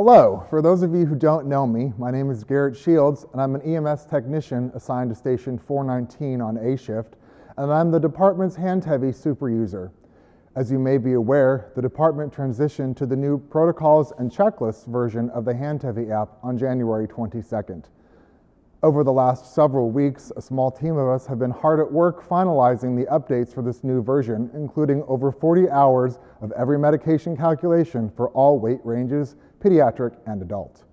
Hello, for those of you who don't know me, my name is Garrett Shields and I'm an EMS technician assigned to Station 419 on A shift, and I'm the department's Handtevy super user. As you may be aware, the department transitioned to the new protocols and checklists version of the Handtevy app on January 22nd. Over the last several weeks, a small team of us have been hard at work finalizing the updates for this new version, including over 40 hours of every medication calculation for all weight ranges, pediatric and adult.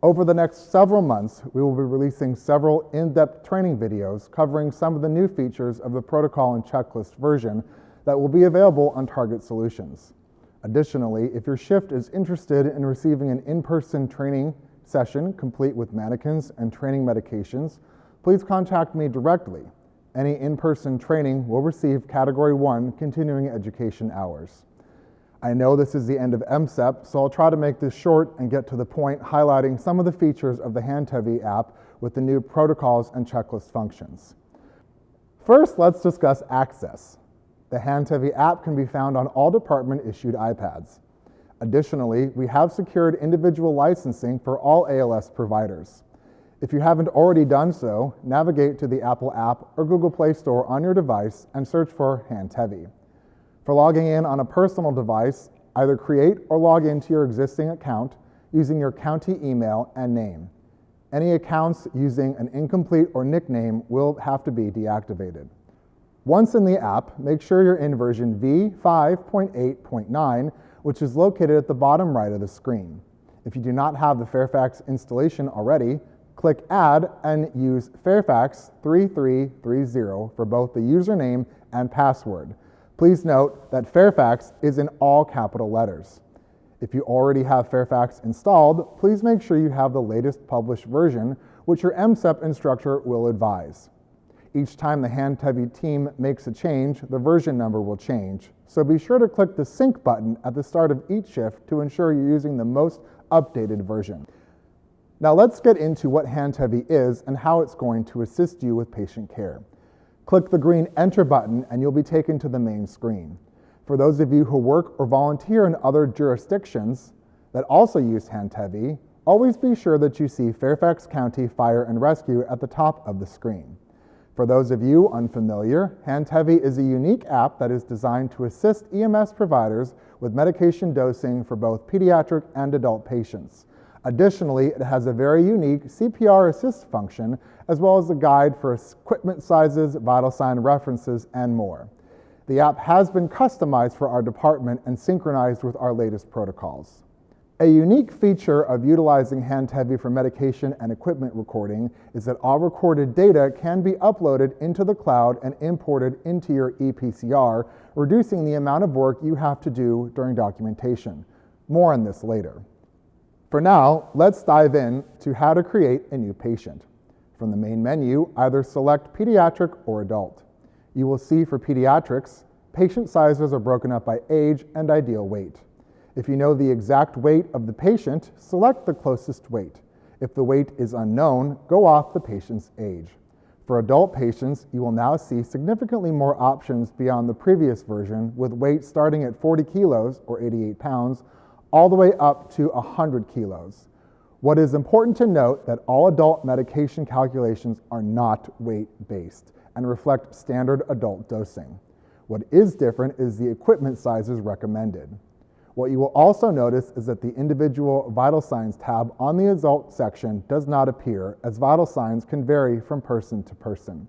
Over the next several months, we will be releasing several in-depth training videos covering some of the new features of the protocol and checklist version that will be available on Target Solutions. Additionally, if your shift is interested in receiving an in-person training session complete with mannequins and training medications, please contact me directly. Any in-person training will receive Category 1 continuing education hours. I know this is the end of EMSCEP, so I'll try to make this short and get to the point, highlighting some of the features of the Handtevy app with the new protocols and checklist functions. First, let's discuss access. The Handtevy app can be found on all department-issued iPads. Additionally, we have secured individual licensing for all ALS providers. If you haven't already done so, navigate to the Apple app or Google Play Store on your device and search for Handtevy. For logging in on a personal device, either create or log into your existing account using your county email and name. Any accounts using an incomplete or nickname will have to be deactivated. Once in the app, make sure you're in version v5.8.9, which is located at the bottom right of the screen. If you do not have the Fairfax installation already, click Add and use Fairfax 3330 for both the username and password. Please note that Fairfax is in all capital letters. If you already have Fairfax installed, please make sure you have the latest published version, which your EMSCEP instructor will advise. Each time the Handtevy team makes a change, the version number will change. So be sure to click the sync button at the start of each shift to ensure you're using the most updated version. Now let's get into what Handtevy is and how it's going to assist you with patient care. Click the green Enter button and you'll be taken to the main screen. For those of you who work or volunteer in other jurisdictions that also use Handtevy, always be sure that you see Fairfax County Fire and Rescue at the top of the screen. For those of you unfamiliar, Handtevy is a unique app that is designed to assist EMS providers with medication dosing for both pediatric and adult patients. Additionally, it has a very unique CPR assist function, as well as a guide for equipment sizes, vital sign references, and more. The app has been customized for our department and synchronized with our latest protocols. A unique feature of utilizing Handtevy for medication and equipment recording is that all recorded data can be uploaded into the cloud and imported into your ePCR, reducing the amount of work you have to do during documentation. More on this later. For now, let's dive in to how to create a new patient. From the main menu, either select pediatric or adult. You will see for pediatrics, patient sizes are broken up by age and ideal weight. If you know the exact weight of the patient, select the closest weight. If the weight is unknown, go off the patient's age. For adult patients, you will now see significantly more options beyond the previous version, with weight starting at 40 kilos or 88 pounds, all the way up to 100 kilos. What is important to note that all adult medication calculations are not weight-based and reflect standard adult dosing. What is different is the equipment sizes recommended. What you will also notice is that the individual vital signs tab on the adult section does not appear, as vital signs can vary from person to person.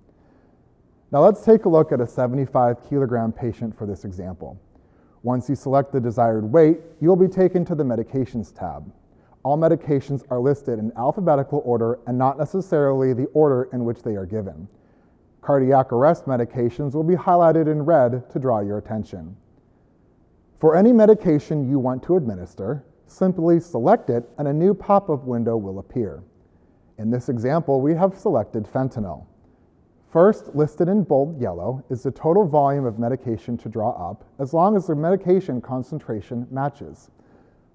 Now let's take a look at a 75 kilogram patient for this example. Once you select the desired weight, you'll be taken to the Medications tab. All medications are listed in alphabetical order and not necessarily the order in which they are given. Cardiac arrest medications will be highlighted in red to draw your attention. For any medication you want to administer, simply select it and a new pop-up window will appear. In this example, we have selected fentanyl. First, listed in bold yellow, is the total volume of medication to draw up, as long as the medication concentration matches.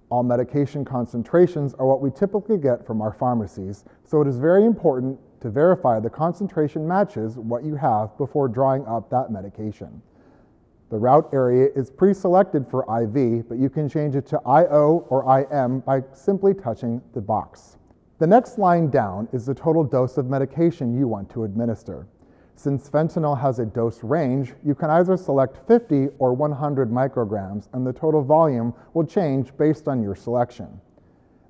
All medication concentrations are what we typically get from our pharmacies, so it is very important to verify the concentration matches what you have before drawing up that medication. The route area is pre-selected for IV, but you can change it to IO or IM by simply touching the box. The next line down is the total dose of medication you want to administer. Since fentanyl has a dose range, you can either select 50 or 100 micrograms, and the total volume will change based on your selection.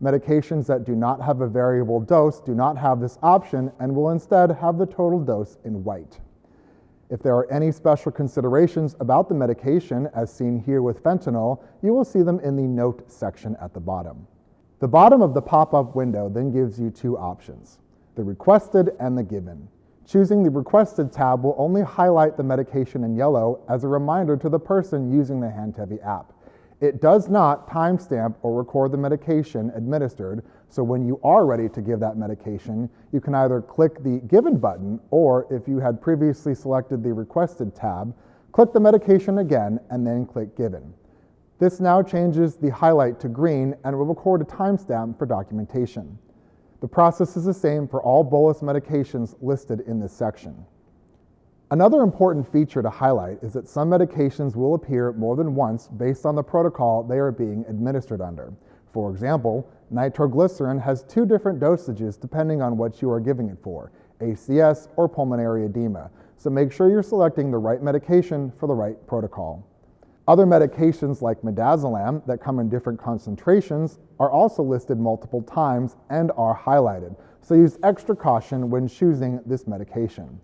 Medications that do not have a variable dose do not have this option and will instead have the total dose in white. If there are any special considerations about the medication, as seen here with fentanyl, you will see them in the note section at the bottom. The bottom of the pop-up window then gives you two options, the requested and the given. Choosing the requested tab will only highlight the medication in yellow as a reminder to the person using the Handtevy app. It does not timestamp or record the medication administered, so when you are ready to give that medication, you can either click the Given button, or if you had previously selected the Requested tab, click the medication again and then click Given. This now changes the highlight to green and will record a timestamp for documentation. The process is the same for all bolus medications listed in this section. Another important feature to highlight is that some medications will appear more than once based on the protocol they are being administered under. For example, nitroglycerin has two different dosages depending on what you are giving it for, ACS or pulmonary edema, so make sure you're selecting the right medication for the right protocol. Other medications like midazolam that come in different concentrations are also listed multiple times and are highlighted, so use extra caution when choosing this medication.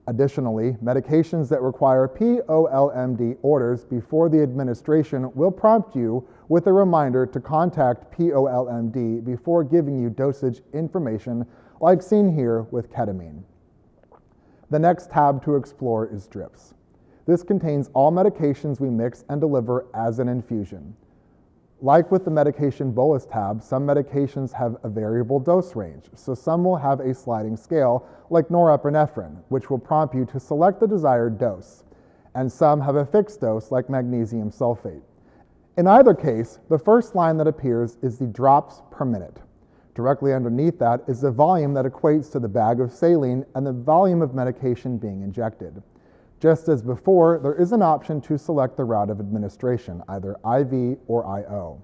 Additionally, medications that require POLMD orders before the administration will prompt you with a reminder to contact POLMD before giving you dosage information like seen here with ketamine. The next tab to explore is drips. This contains all medications we mix and deliver as an infusion. Like with the medication bolus tab, some medications have a variable dose range, so some will have a sliding scale like norepinephrine, which will prompt you to select the desired dose, and some have a fixed dose like magnesium sulfate. In either case, the first line that appears is the drops per minute. Directly underneath that is the volume that equates to the bag of saline and the volume of medication being injected. Just as before, there is an option to select the route of administration, either IV or IO.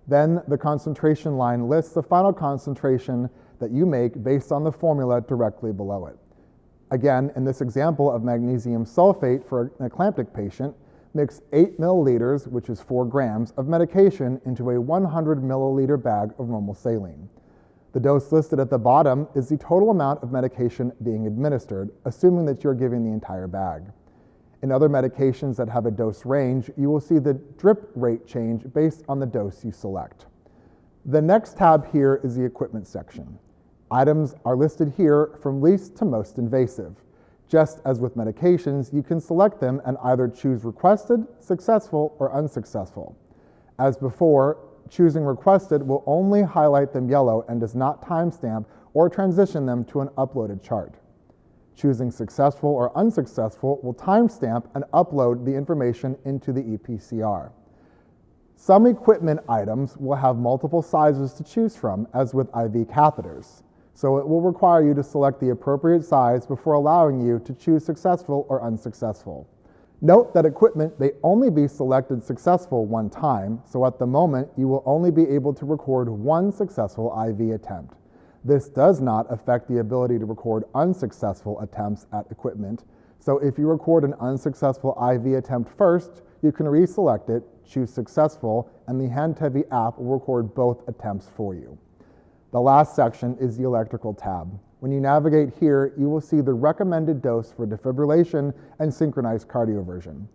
Then the concentration line lists the final concentration that you make based on the formula directly below it. Again, in this example of magnesium sulfate for an eclamptic patient, mix 8 milliliters, which is 4 grams, of medication into a 100 milliliter bag of normal saline. The dose listed at the bottom is the total amount of medication being administered, assuming that you're giving the entire bag. In other medications that have a dose range, you will see the drip rate change based on the dose you select. The next tab here is the equipment section. Items are listed here from least to most invasive. Just as with medications, you can select them and either choose requested, successful, or unsuccessful. As before, choosing requested will only highlight them yellow and does not timestamp or transition them to an uploaded chart. Choosing successful or unsuccessful will timestamp and upload the information into the EPCR. Some equipment items will have multiple sizes to choose from, as with IV catheters, so it will require you to select the appropriate size before allowing you to choose successful or unsuccessful. Note that equipment may only be selected successful one time, so at the moment you will only be able to record one successful IV attempt. This does not affect the ability to record unsuccessful attempts at equipment, so if you record an unsuccessful IV attempt first, you can reselect it, choose successful, and the Handtevy app will record both attempts for you. The last section is the electrical tab. When you navigate here, you will see the recommended dose for defibrillation and synchronized cardioversion.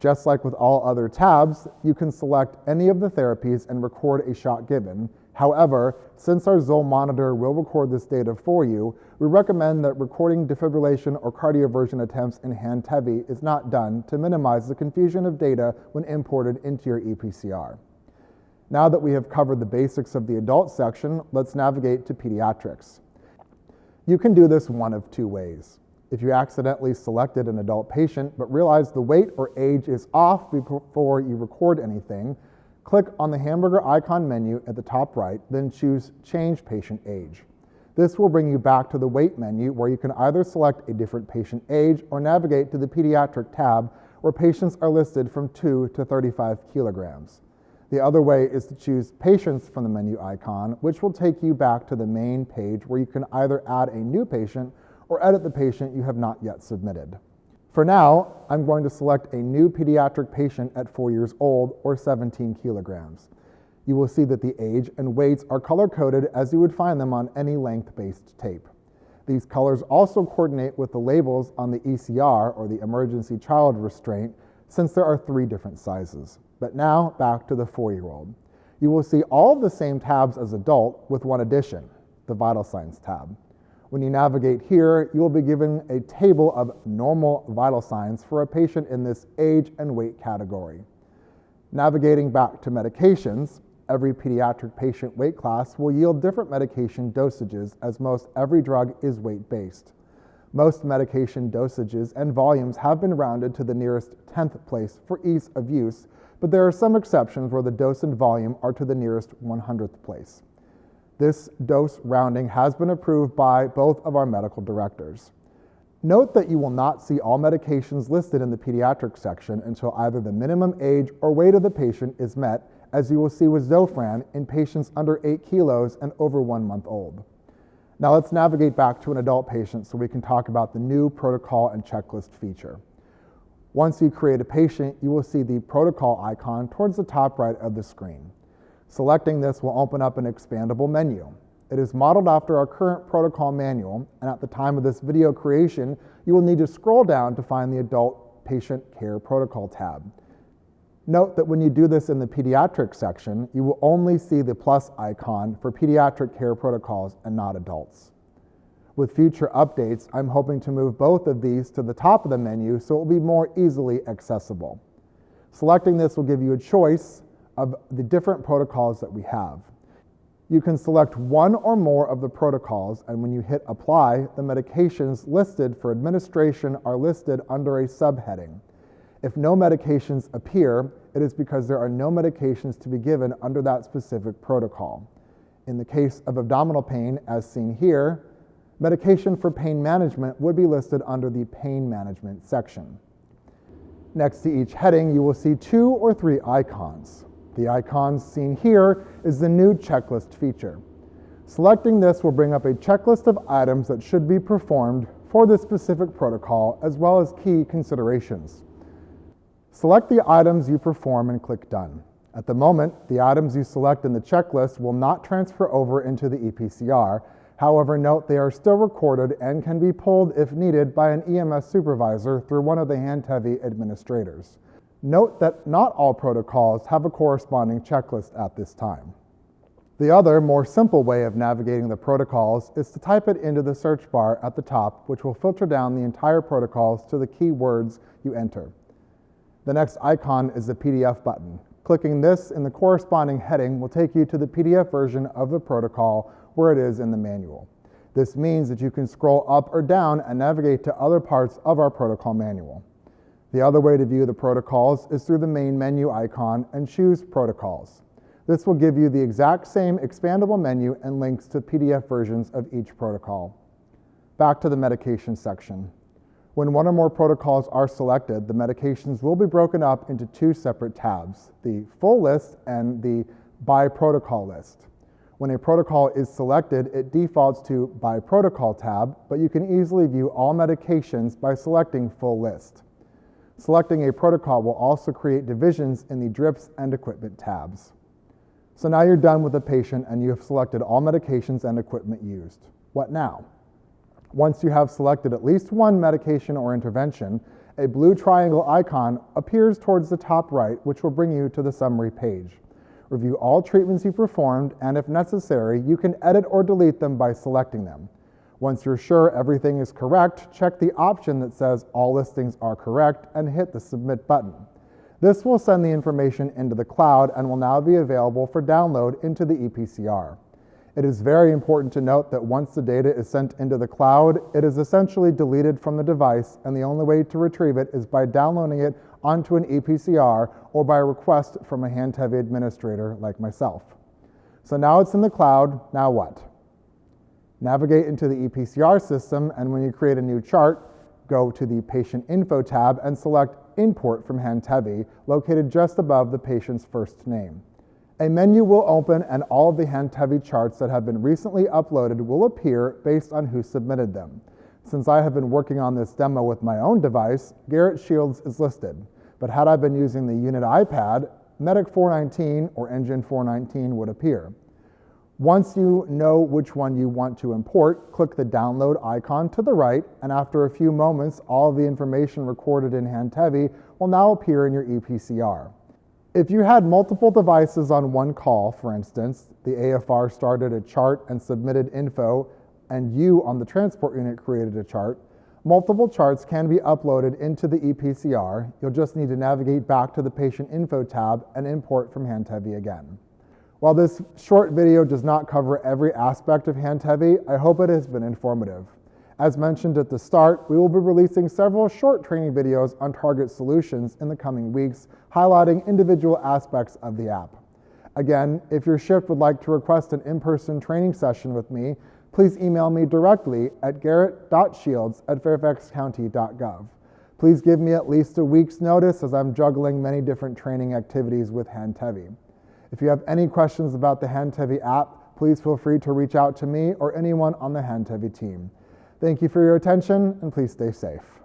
Just like with all other tabs, you can select any of the therapies and record a shot given. However, since our Zoll monitor will record this data for you, we recommend that recording defibrillation or cardioversion attempts in Handtevy is not done to minimize the confusion of data when imported into your EPCR. Now that we have covered the basics of the adult section, let's navigate to pediatrics. You can do this one of two ways. If you accidentally selected an adult patient but realize the weight or age is off before you record anything, click on the hamburger icon menu at the top right, then choose Change Patient Age. This will bring you back to the weight menu where you can either select a different patient age or navigate to the pediatric tab where patients are listed from 2 to 35 kilograms. The other way is to choose Patients from the menu icon, which will take you back to the main page where you can either add a new patient or edit the patient you have not yet submitted. For now, I'm going to select a new pediatric patient at 4 years old or 17 kilograms. You will see that the age and weights are color-coded as you would find them on any length-based tape. These colors also coordinate with the labels on the ECR, or the Emergency Child Restraint, since there are 3 different sizes. But now, back to the 4-year-old. You will see all of the same tabs as adult with one addition, the Vital Signs tab. When you navigate here, you will be given a table of normal vital signs for a patient in this age and weight category. Navigating back to medications, every pediatric patient weight class will yield different medication dosages, as most every drug is weight-based. Most medication dosages and volumes have been rounded to the nearest 10th place for ease of use, but there are some exceptions where the dose and volume are to the nearest 100th place. This dose rounding has been approved by both of our medical directors. Note that you will not see all medications listed in the pediatric section until either the minimum age or weight of the patient is met, as you will see with Zofran in patients under 8 kilos and over 1 month old. Now let's navigate back to an adult patient so we can talk about the new protocol and checklist feature. Once you create a patient, you will see the protocol icon towards the top right of the screen. Selecting this will open up an expandable menu. It is modeled after our current protocol manual, and at the time of this video creation, you will need to scroll down to find the Adult Patient Care Protocol tab. Note that when you do this in the pediatric section, you will only see the plus icon for pediatric care protocols and not adults. With future updates, I'm hoping to move both of these to the top of the menu so it will be more easily accessible. Selecting this will give you a choice of the different protocols that we have. You can select one or more of the protocols, and when you hit apply, the medications listed for administration are listed under a subheading. If no medications appear, it is because there are no medications to be given under that specific protocol. In the case of abdominal pain, as seen here, medication for pain management would be listed under the pain management section. Next to each heading, you will see 2 or 3 icons. The icons seen here is the new checklist feature. Selecting this will bring up a checklist of items that should be performed for this specific protocol, as well as key considerations. Select the items you perform and click Done. At the moment, the items you select in the checklist will not transfer over into the EPCR. However, note they are still recorded and can be pulled if needed by an EMS supervisor through one of the Handtevy administrators. Note that not all protocols have a corresponding checklist at this time. The other, more simple way of navigating the protocols is to type it into the search bar at the top, which will filter down the entire protocols to the keywords you enter. The next icon is the PDF button. Clicking this in the corresponding heading will take you to the PDF version of the protocol where it is in the manual. This means that you can scroll up or down and navigate to other parts of our protocol manual. The other way to view the protocols is through the main menu icon and choose Protocols. This will give you the exact same expandable menu and links to PDF versions of each protocol. Back to the medication section. When one or more protocols are selected, the medications will be broken up into 2 separate tabs, the full list and the by protocol list. When a protocol is selected, it defaults to by protocol tab, but you can easily view all medications by selecting full list. Selecting a protocol will also create divisions in the drips and equipment tabs. So now you're done with the patient and you have selected all medications and equipment used. What now? Once you have selected at least one medication or intervention, a blue triangle icon appears towards the top right, which will bring you to the summary page. Review all treatments you performed, and if necessary, you can edit or delete them by selecting them. Once you're sure everything is correct, check the option that says all listings are correct and hit the Submit button. This will send the information into the cloud and will now be available for download into the EPCR. It is very important to note that once the data is sent into the cloud, it is essentially deleted from the device, and the only way to retrieve it is by downloading it onto an EPCR or by request from a Handtevy administrator like myself. So now it's in the cloud, now what? Navigate into the EPCR system, and when you create a new chart, go to the Patient Info tab and select Import from Handtevy, located just above the patient's first name. A menu will open and all of the Handtevy charts that have been recently uploaded will appear based on who submitted them. Since I have been working on this demo with my own device, Garrett Shields is listed, but had I been using the Unit iPad, Medic 419 or Engine 419 would appear. Once you know which one you want to import, click the download icon to the right, and after a few moments, all of the information recorded in Handtevy will now appear in your EPCR. If you had multiple devices on one call, for instance, the AFR started a chart and submitted info, and you on the transport unit created a chart, multiple charts can be uploaded into the EPCR. You'll just need to navigate back to the Patient Info tab and import from Handtevy again. While this short video does not cover every aspect of Handtevy, I hope it has been informative. As mentioned at the start, we will be releasing several short training videos on target solutions in the coming weeks, highlighting individual aspects of the app. Again, if your shift would like to request an in-person training session with me, please email me directly at garrett.shields@fairfaxcounty.gov. Please give me at least a week's notice as I'm juggling many different training activities with Handtevy. If you have any questions about the Handtevy app, please feel free to reach out to me or anyone on the Handtevy team. Thank you for your attention, and please stay safe.